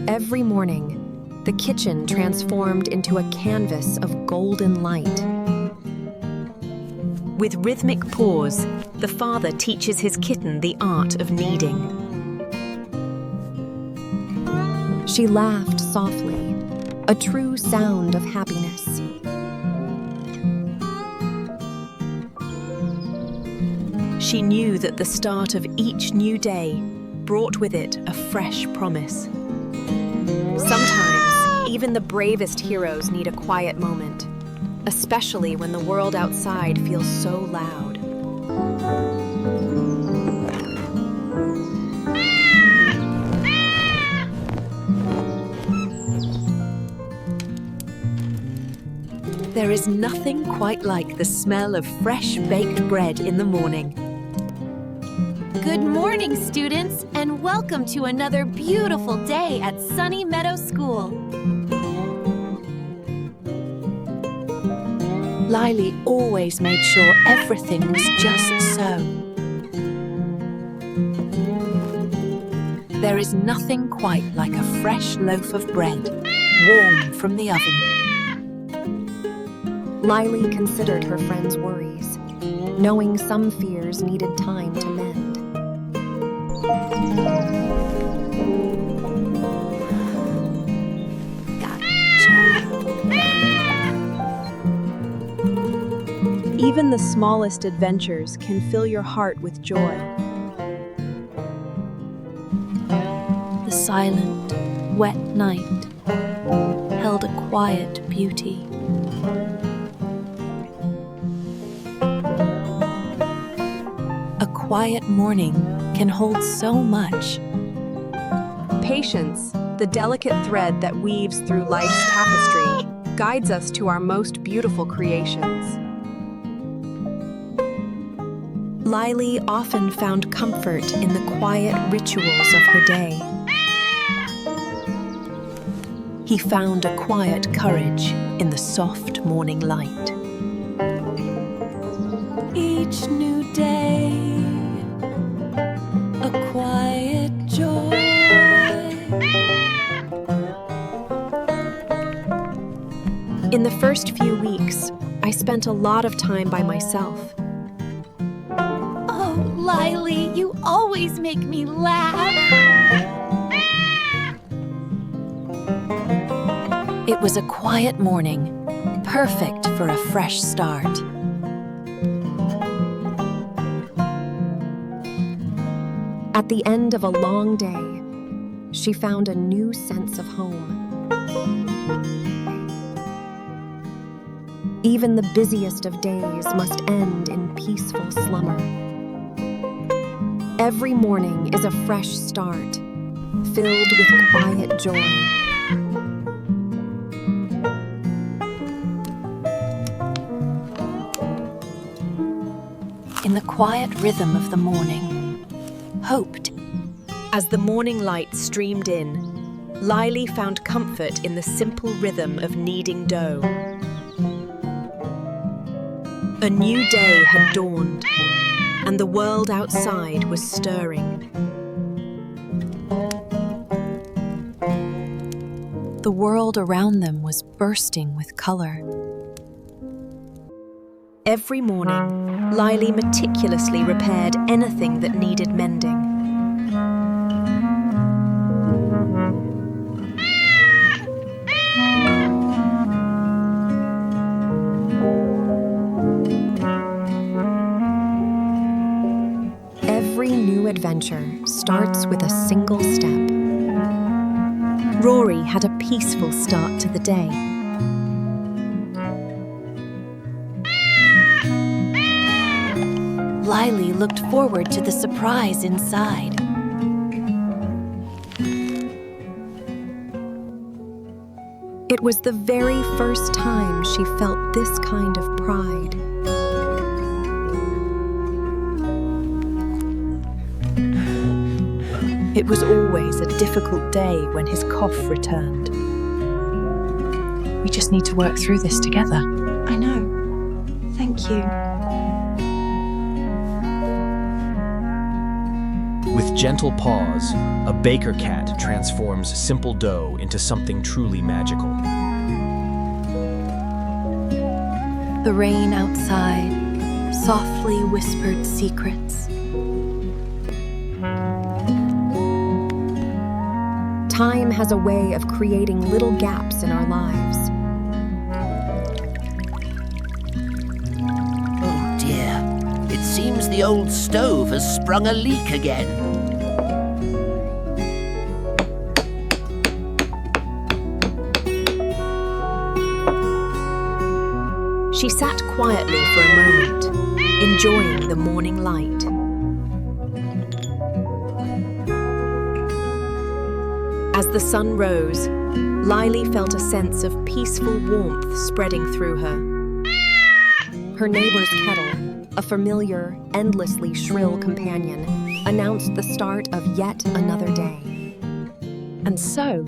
Every morning, the kitchen transformed into a canvas of golden light. With rhythmic paws, the father teaches his kitten the art of kneading. She laughed softly, a true sound of happiness. She knew that the start of each new day brought with it a fresh promise. Sometimes, even the bravest heroes need a quiet moment, especially when the world outside feels so loud. There is nothing quite like the smell of fresh baked bread in the morning. Good morning, students, and welcome to another beautiful day at Sunny Meadow School. Lyly always made sure everything was just so. There is nothing quite like a fresh loaf of bread, warm from the oven. Lyly considered her friend's worries, knowing some fears needed time to mend. Even the smallest adventures can fill your heart with joy. The silent, wet night held a quiet beauty. A quiet morning can hold so much. Patience, the delicate thread that weaves through life's tapestry, guides us to our most beautiful creations. Lyly often found comfort in the quiet rituals of her day. He found a quiet courage in the soft morning light. Each new day, a quiet joy. In the first few weeks, I spent a lot of time by myself. Oh, Lyly, you always make me laugh. It was a quiet morning, perfect for a fresh start. At the end of a long day, she found a new sense of home. Even the busiest of days must end in peaceful slumber. Every morning is a fresh start, filled with quiet joy. In the quiet rhythm of the morning, hoped. As the morning light streamed in, Lyly found comfort in the simple rhythm of kneading dough. A new day had dawned, and the world outside was stirring. The world around them was bursting with color. Every morning, Lyly meticulously repaired anything that needed mending. Every new adventure starts with a single step. Rory had a peaceful start to the day. Lyly looked forward to the surprise inside. It was the very first time she felt this kind of pride. It was always a difficult day when his cough returned. We just need to work through this together. I know. Thank you. With gentle paws, a baker cat transforms simple dough into something truly magical. The rain outside softly whispered secrets. Time has a way of creating little gaps in our lives. Oh dear, it seems the old stove has sprung a leak again. She sat quietly for a moment, enjoying the morning light. As the sun rose, Lyly felt a sense of peaceful warmth spreading through her. Her neighbor's kettle, a familiar, endlessly shrill companion, announced the start of yet another day. And so,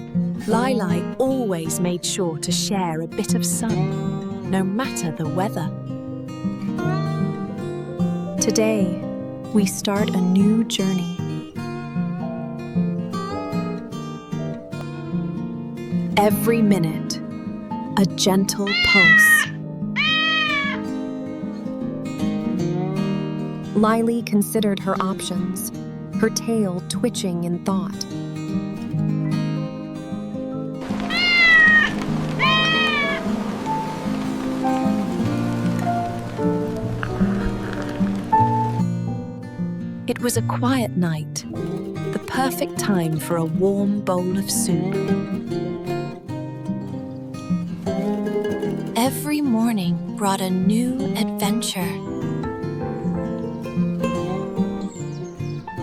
Lyly always made sure to share a bit of sun, no matter the weather. Today, we start a new journey. Every minute, a gentle pulse. Lyly considered her options, her tail twitching in thought. It was a quiet night, the perfect time for a warm bowl of soup. Every morning brought a new adventure.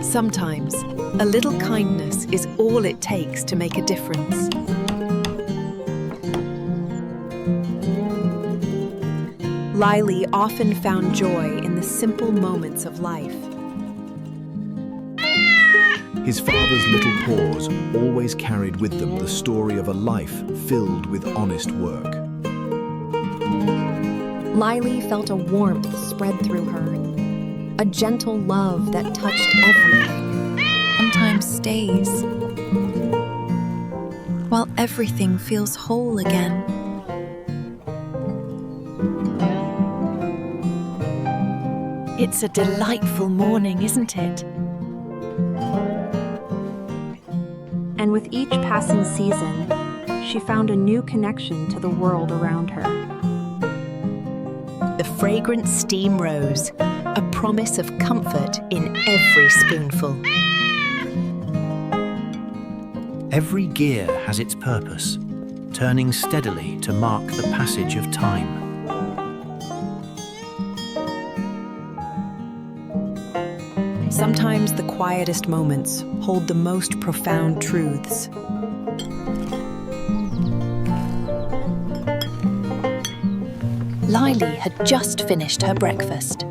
Sometimes, a little kindness is all it takes to make a difference. Lyly often found joy in the simple moments of life. His father's little paws always carried with them the story of a life filled with honest work. Lyly felt a warmth spread through her, a gentle love that touched everything. Sometimes stays, while everything feels whole again. It's a delightful morning, isn't it? And with each passing season, she found a new connection to the world around her. The fragrant steam rose, a promise of comfort in every spoonful. Every gear has its purpose, turning steadily to mark the passage of time. Sometimes the quietest moments hold the most profound truths. Lyly had just finished her breakfast.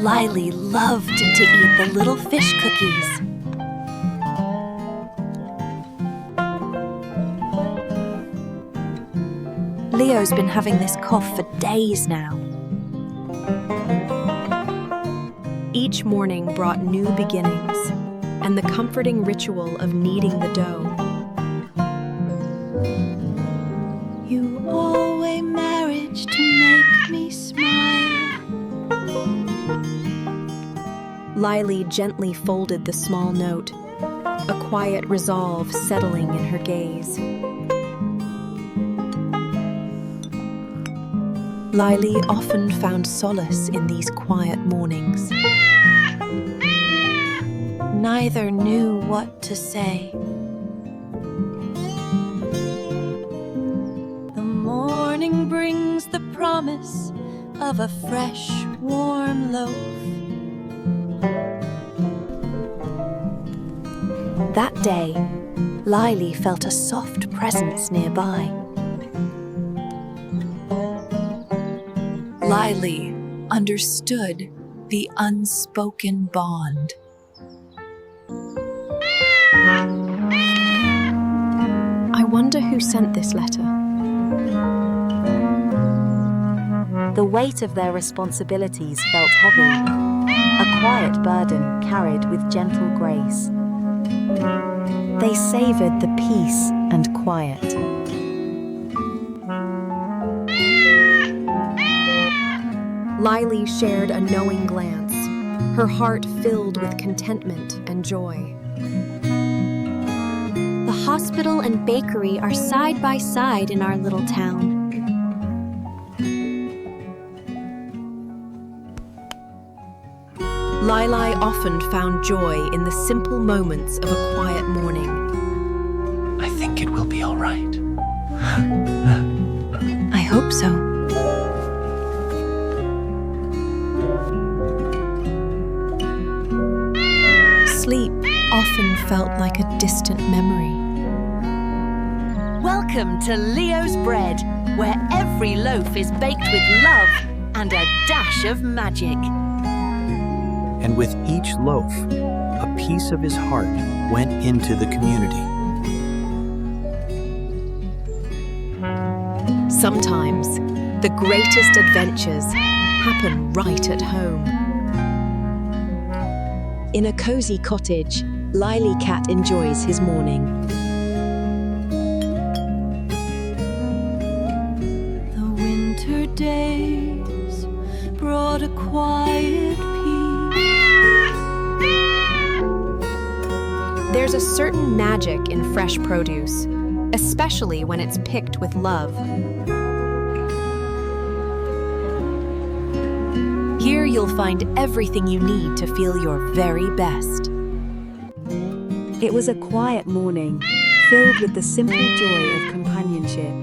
Lyly loved to eat the little fish cookies. Leo's been having this cough for days now. Each morning brought new beginnings and the comforting ritual of kneading the dough. You always manage to make me smile. Lyly gently folded the small note, a quiet resolve settling in her gaze. Lyly often found solace in these quiet mornings. Neither knew what to say. The morning brings the promise of a fresh, warm loaf. That day, Lyly felt a soft presence nearby. Lyly understood the unspoken bond. I wonder who sent this letter. The weight of their responsibilities felt heavy, a quiet burden carried with gentle grace. They savored the peace and quiet. Lyly shared a knowing glance, her heart filled with contentment and joy. The hospital and bakery are side by side in our little town. Lyly often found joy in the simple moments of a quiet morning. I think it will be all right. I hope so. Sleep often felt like a distant memory. Welcome to Leo's Bread, where every loaf is baked with love and a dash of magic. And with each loaf, a piece of his heart went into the community. Sometimes, the greatest adventures happen right at home. In a cozy cottage, Lyly Cat enjoys his morning. The winter days brought a quiet peace. There's a certain magic in fresh produce, especially when it's picked with love. Here you'll find everything you need to feel your very best. It was a quiet morning, filled with the simple joy of companionship.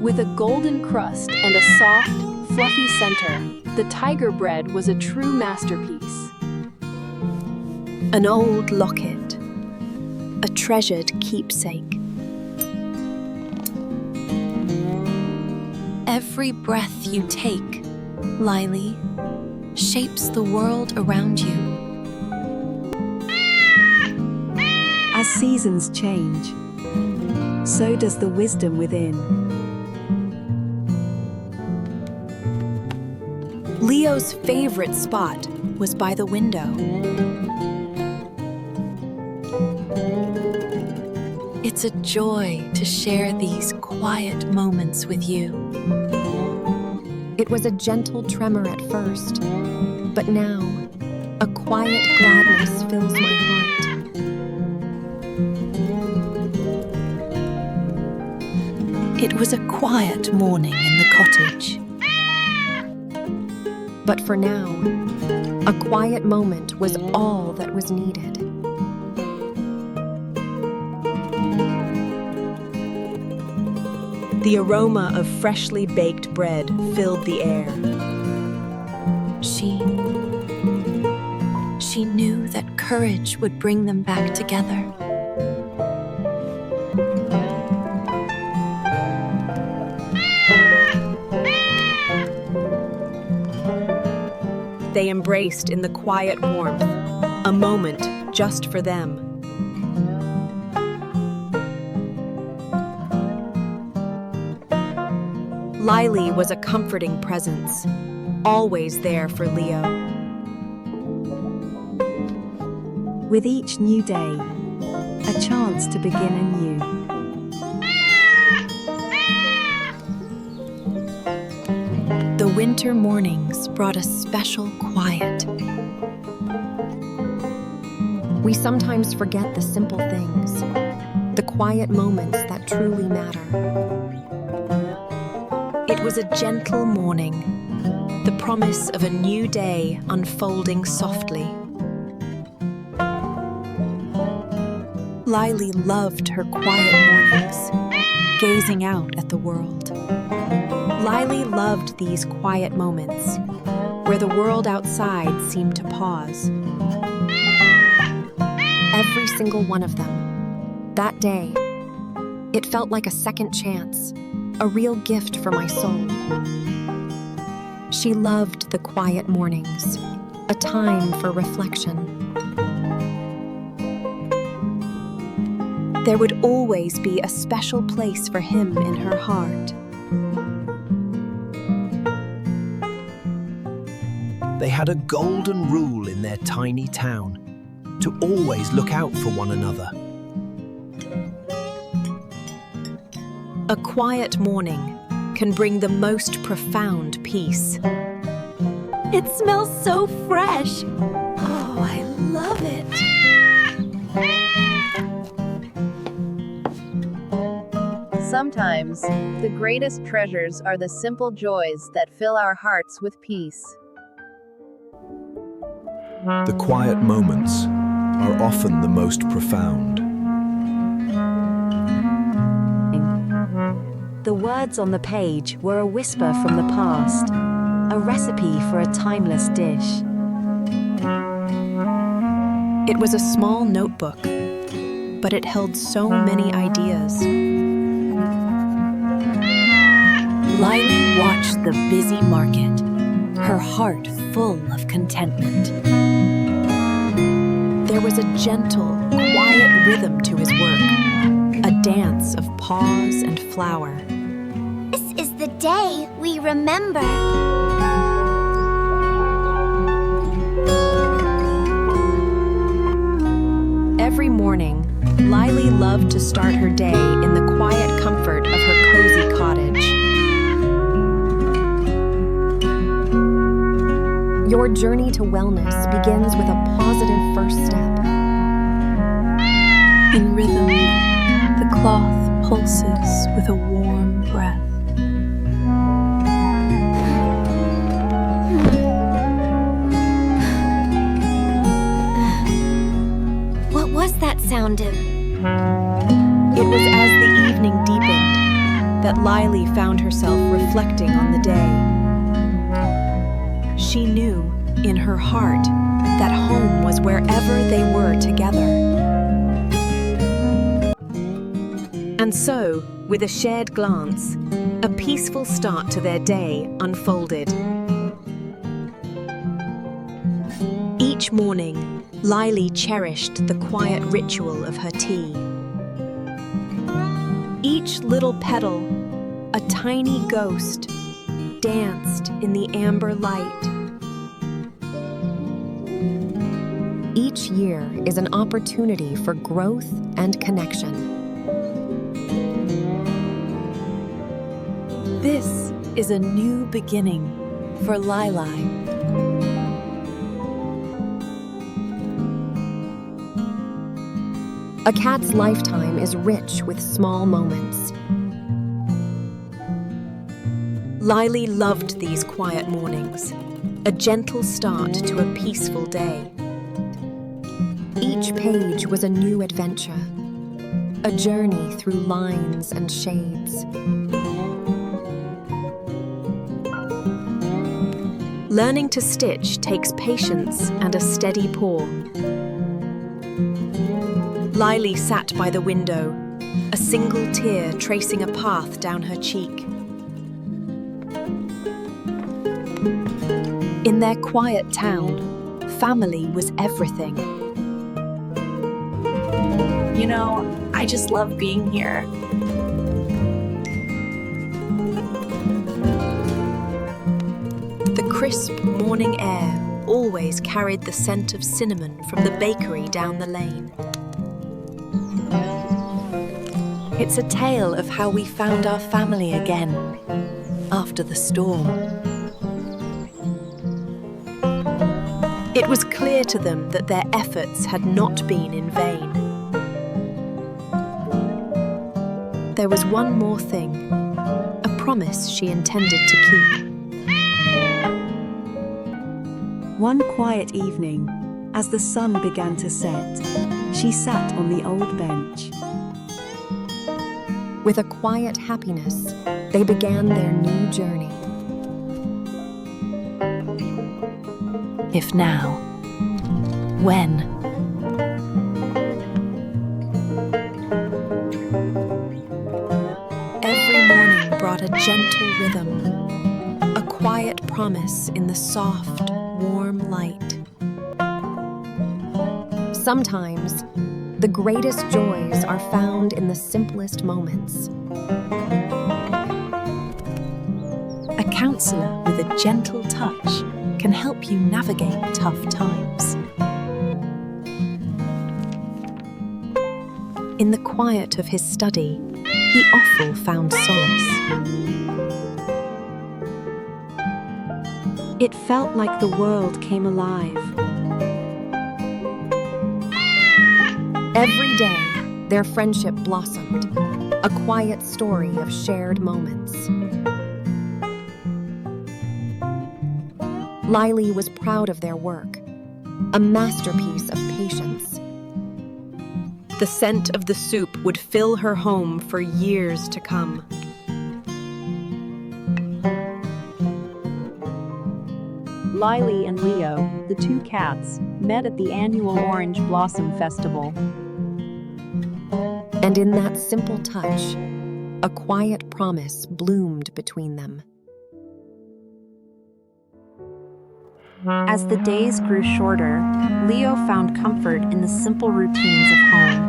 With a golden crust and a soft, fluffy center, the tiger bread was a true masterpiece. An old locket, a treasured keepsake. Every breath you take, Lyly, shapes the world around you. As seasons change, so does the wisdom within. Leo's favorite spot was by the window. It's a joy to share these quiet moments with you. It was a gentle tremor at first, but now a quiet gladness fills my heart. It was a quiet morning in the cottage. But for now, a quiet moment was all that was needed. The aroma of freshly baked bread filled the air. She knew that courage would bring them back together. They embraced in the quiet warmth, a moment just for them. Lyly was a comforting presence, always there for Leo. With each new day, a chance to begin anew. The winter mornings brought a special quiet. We sometimes forget the simple things, the quiet moments that truly matter. It was a gentle morning, the promise of a new day unfolding softly. Lyly loved her quiet mornings, gazing out at the world. Lyly loved these quiet moments, where the world outside seemed to pause. Every single one of them, that day, it felt like a second chance, a real gift for my soul. She loved the quiet mornings, a time for reflection. There would always be a special place for him in her heart. They had a golden rule in their tiny town: to always look out for one another. A quiet morning can bring the most profound peace. It smells so fresh. Oh, I love it. Sometimes, the greatest treasures are the simple joys that fill our hearts with peace. The quiet moments are often the most profound. The words on the page were a whisper from the past, a recipe for a timeless dish. It was a small notebook, but it held so many ideas. Lyly watched the busy market, her heart full of contentment. There was a gentle, quiet rhythm to his work, a dance of pause and flower. This is the day we remember. Every morning, Lyly loved to start her day in the quiet comfort of her cozy cottage. Your journey to wellness begins with a positive first step. In rhythm, the cloth pulses with a warm breath. What was that sound of? It was as the evening deepened that Lyly found herself reflecting on the day. She knew, in her heart, that home was wherever they were together. And so, with a shared glance, a peaceful start to their day unfolded. Each morning, Lyly cherished the quiet ritual of her tea. Each little petal, a tiny ghost, danced in the amber light. Each year is an opportunity for growth and connection. This is a new beginning for Lyly. A cat's lifetime is rich with small moments. Lyly loved these quiet mornings, a gentle start to a peaceful day. Each page was a new adventure, a journey through lines and shades. Learning to stitch takes patience and a steady paw. Lyly sat by the window, a single tear tracing a path down her cheek. In their quiet town, family was everything. You know, I just love being here. The crisp morning air always carried the scent of cinnamon from the bakery down the lane. It's a tale of how we found our family again after the storm. It was clear to them that their efforts had not been in vain. There was one more thing, a promise she intended to keep. One quiet evening, as the sun began to set, she sat on the old bench. With a quiet happiness, they began their new journey. If now, when? Every morning brought a gentle rhythm, a quiet promise in the soft, warm light. Sometimes, the greatest joys are found in the simplest moments. A counselor with a gentle touch can help you navigate tough times. In the quiet of his study, he often found solace. It felt like the world came alive. Every day, their friendship blossomed, a quiet story of shared moments. Lyly was proud of their work, a masterpiece of patience. The scent of the soup would fill her home for years to come. Lyly and Leo, the two cats, met at the annual Orange Blossom Festival. And in that simple touch, a quiet promise bloomed between them. As the days grew shorter, Leo found comfort in the simple routines of home.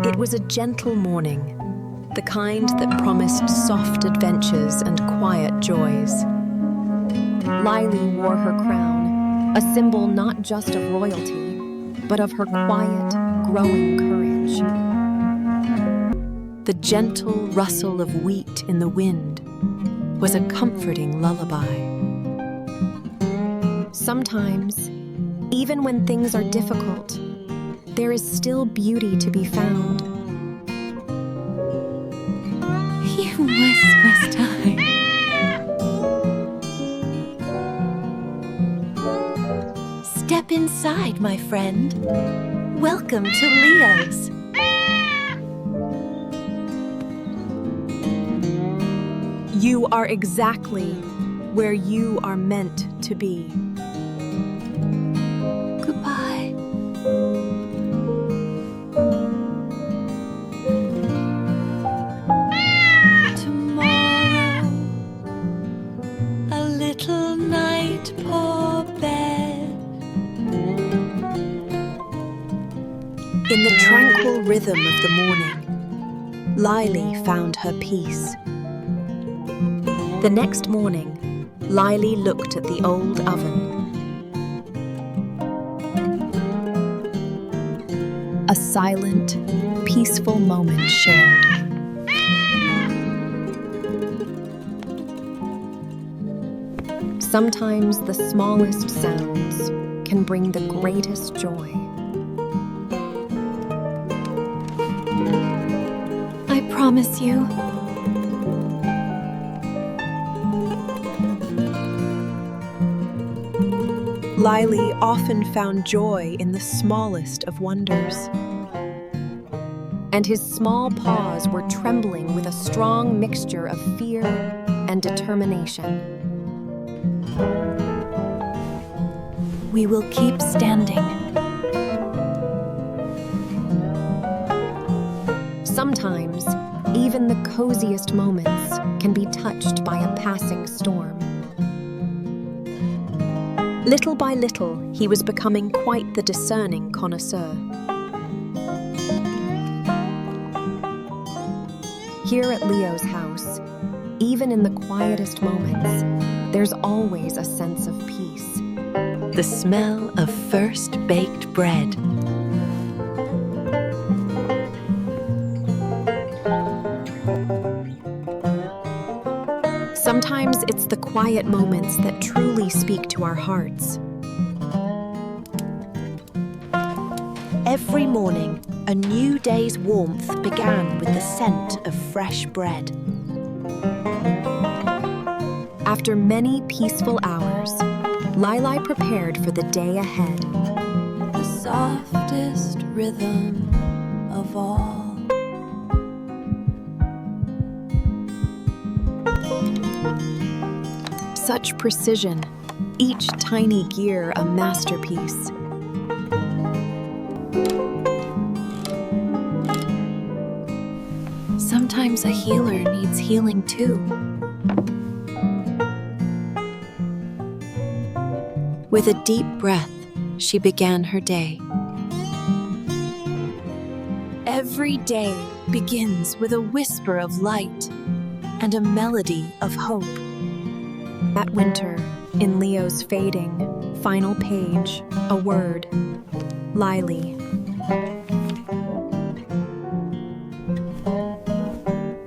It was a gentle morning, the kind that promised soft adventures and quiet joys. Lyly wore her crown, a symbol not just of royalty, but of her quiet, growing courage. The gentle rustle of wheat in the wind was a comforting lullaby. Sometimes, even when things are difficult, there is still beauty to be found. You must time. Step inside, my friend. Welcome to Leo's. You are exactly where you are meant to be. Goodbye. Tomorrow, a little night pour bed. In the tranquil rhythm of the morning, Lyly found her peace. The next morning, Lyly looked at the old oven. A silent, peaceful moment shared. Sometimes the smallest sounds can bring the greatest joy. I promise you. Lyly often found joy in the smallest of wonders. And his small paws were trembling with a strong mixture of fear and determination. We will keep standing. Sometimes, even the coziest moments can be touched by a passing storm. Little by little, he was becoming quite the discerning connoisseur. Here at Leo's house, even in the quietest moments, there's always a sense of peace. The smell of first baked bread. Sometimes it's the quiet moments that truly speak to our hearts. Every morning, a new day's warmth began with the scent of fresh bread. After many peaceful hours, Lyly prepared for the day ahead. The softest rhythm of all. Such precision, each tiny gear a masterpiece. Sometimes a healer needs healing too. With a deep breath, she began her day. Every day begins with a whisper of light and a melody of hope. That winter, in Leo's fading, final page, a word, Lyly.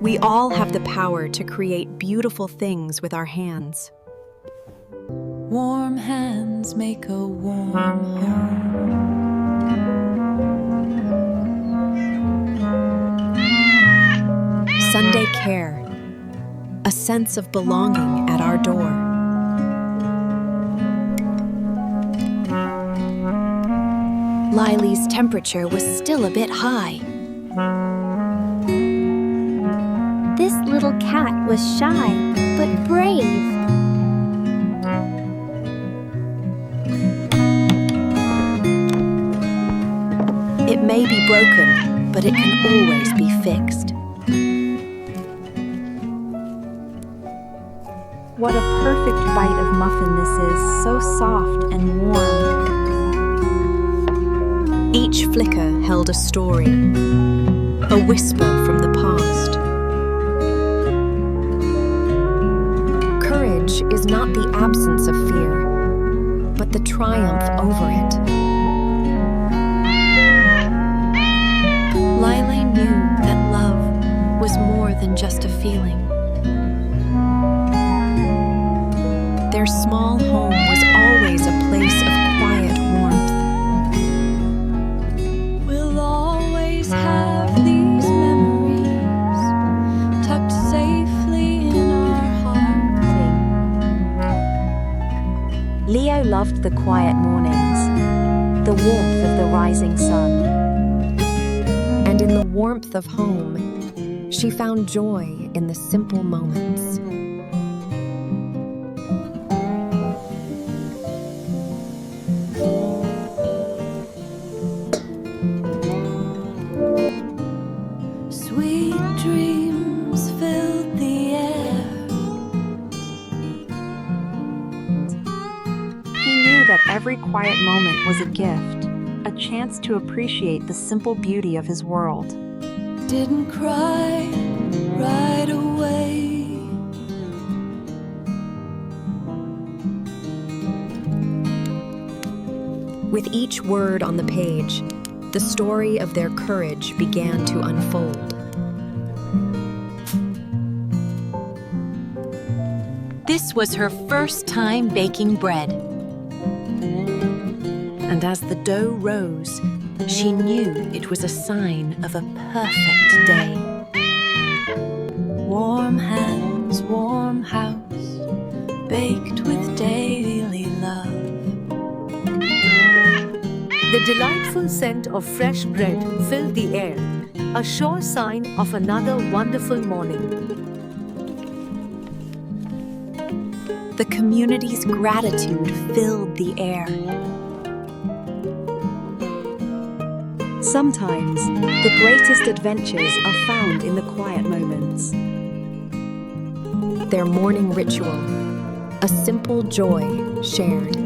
We all have the power to create beautiful things with our hands. Warm hands make a warm home. Sunday care, a sense of belonging at our door. Lyly's temperature was still a bit high. This little cat was shy, but brave. It may be broken, but it can always be fixed. What a perfect bite of muffin this is, so soft and warm. Each flicker held a story, a whisper from the past. Courage is not the absence of fear, but the triumph over it. Lyly knew that love was more than just a feeling. Their small home was always a place of quiet warmth. We'll always have these memories tucked safely in our hearts. Leo loved the quiet mornings, the warmth of the rising sun. And in the warmth of home, she found joy in the simple moments. Sweet dreams filled the air. He knew that every quiet moment was a gift, a chance to appreciate the simple beauty of his world. Didn't cry right away. With each word on the page, the story of their courage began to unfold. This was her first time baking bread. And as the dough rose, she knew it was a sign of a perfect day. Warm hands, warm house, baked with daily love. The delightful scent of fresh bread filled the air, a sure sign of another wonderful morning. The community's gratitude filled the air. Sometimes, the greatest adventures are found in the quiet moments. Their morning ritual, a simple joy shared.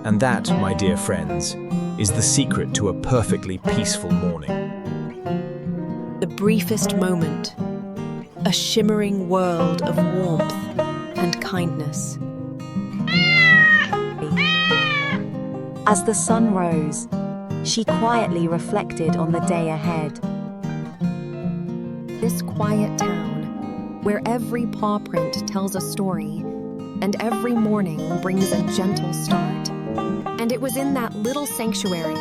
And that, my dear friends, is the secret to a perfectly peaceful morning. The briefest moment, a shimmering world of warmth and kindness. As the sun rose, she quietly reflected on the day ahead. This quiet town, where every paw print tells a story, and every morning brings a gentle start. And it was in that little sanctuary,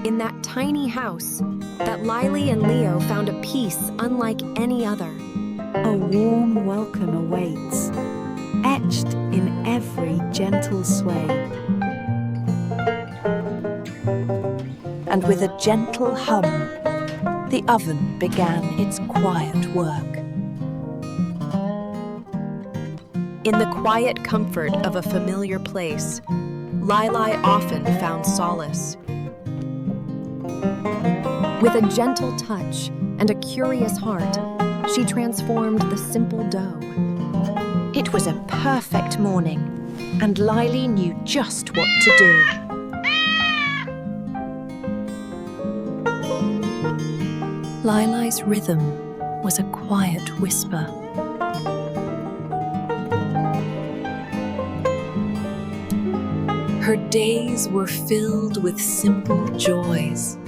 in that tiny house, that Lyly and Leo found a peace unlike any other. A warm welcome awaits, etched in every gentle sway. And with a gentle hum, the oven began its quiet work. In the quiet comfort of a familiar place, Lyly often found solace. With a gentle touch and a curious heart, she transformed the simple dough. It was a perfect morning, and Lyly knew just what to do. Lyly's rhythm was a quiet whisper. Her days were filled with simple joys.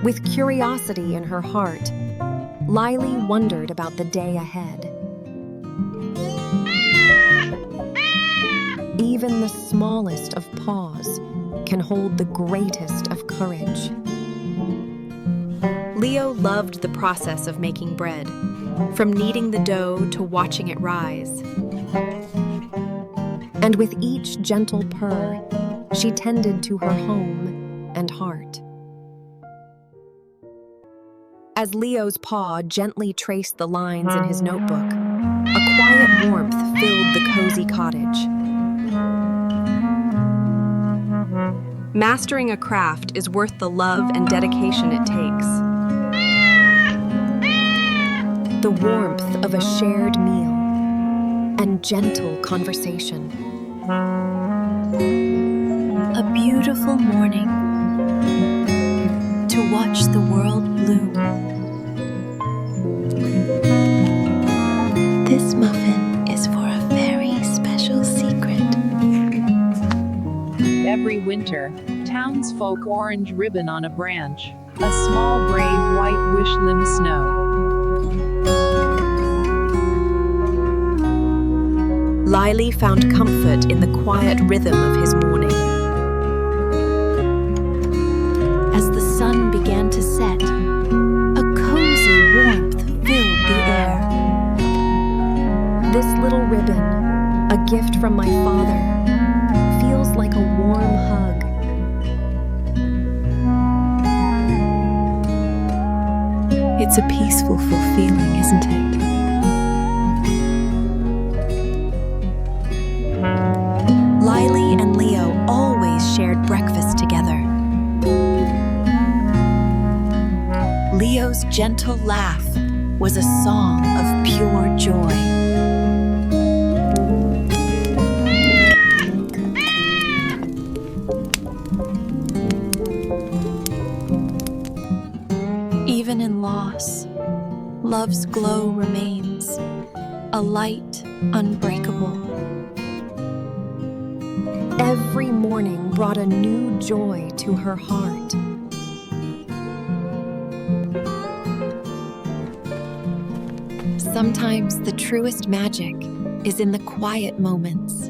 With curiosity in her heart, Lyly wondered about the day ahead. Even the smallest of paws can hold the greatest of courage. Leo loved the process of making bread, from kneading the dough to watching it rise. And with each gentle purr, she tended to her home and heart. As Leo's paw gently traced the lines in his notebook, a quiet warmth filled the cozy cottage. Mastering a craft is worth the love and dedication it takes. The warmth of a shared meal and gentle conversation. A beautiful morning to watch the world bloom. This muffin is for a very special secret. Every winter, townsfolk orange ribbon on a branch, a small brave white wish limb snow. Lyly found comfort in the quiet rhythm of his morning. As the sun began to set, a cozy warmth filled the air. This little ribbon, a gift from my father, feels like a warm hug. It's a peaceful feeling, isn't it? Lyly and Leo always shared breakfast together. Leo's gentle laugh was a song of pure joy. Even in loss, love's glow remains, a light unbreakable. Every morning brought a new joy to her heart. Sometimes the truest magic is in the quiet moments.